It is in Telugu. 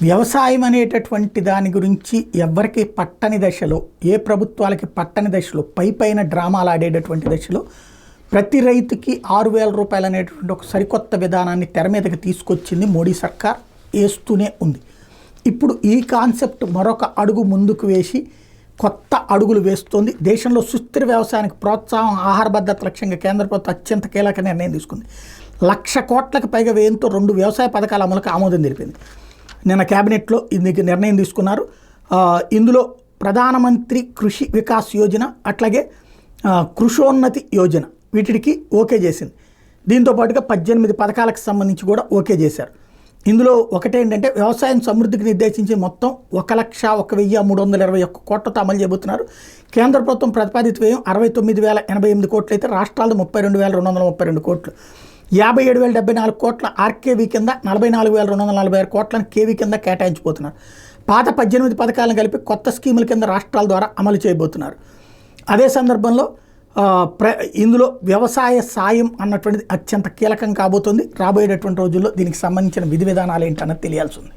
వ్యవసాయం అనేటటువంటి దాని గురించి ఎవరికి పట్టని దశలో, ఏ ప్రభుత్వాలకి పట్టని దశలో, పైన డ్రామాలు ఆడేటటువంటి దశలో ప్రతి రైతుకి 6,000 రూపాయలు అనేటువంటి ఒక సరికొత్త విధానాన్ని తెర మీదకి తీసుకొచ్చింది మోడీ సర్కార్, వేస్తూనే ఉంది. ఇప్పుడు ఈ కాన్సెప్ట్ మరొక అడుగు ముందుకు వేసి కొత్త అడుగులు వేస్తోంది. దేశంలో సుస్థిర వ్యవసాయానికి ప్రోత్సాహం, ఆహార భద్రత లక్ష్యంగా కేంద్ర ప్రభుత్వం అత్యంత కీలక నిర్ణయం తీసుకుంది. 1,00,000 కోట్లకు పైగా వ్యయంతో 2 వ్యవసాయ పథకాల అమలుకు ఆమోదం తెలిపింది. నిన్న క్యాబినెట్లో ఇందుకు నిర్ణయం తీసుకున్నారు. ఇందులో ప్రధానమంత్రి కృషి వికాస్ యోజన, అట్లాగే కృషోన్నతి యోజన వీటికి ఓకే చేసింది. దీంతో పాటుగా 18 పథకాలకు సంబంధించి కూడా ఓకే చేశారు. ఇందులో ఒకటేంటంటే వ్యవసాయం సమృద్ధికి నిర్దేశించి మొత్తం 1,01,321 కోట్లతో అమలు చేయబోతున్నారు. కేంద్ర ప్రభుత్వం ప్రతిపాదిత వ్యయం 69,088 కోట్లు అయితే రాష్ట్రాలు 32,232 కోట్లు. 57,074 కోట్ల ఆర్కేవీ కింద 44,246 కోట్లను కేవీ కింద కేటాయించబోతున్నారు. పాత 18 పథకాలను కలిపి కొత్త స్కీముల కింద రాష్ట్రాల ద్వారా అమలు చేయబోతున్నారు. అదే సందర్భంలో ఇందులో వ్యవసాయ సాయం అన్నటువంటిది అత్యంత కీలకం కాబోతుంది. రాబోయేటటువంటి రోజుల్లో దీనికి సంబంధించిన విధి విధానాలు ఏంటన్నది తెలియాల్సి ఉంది.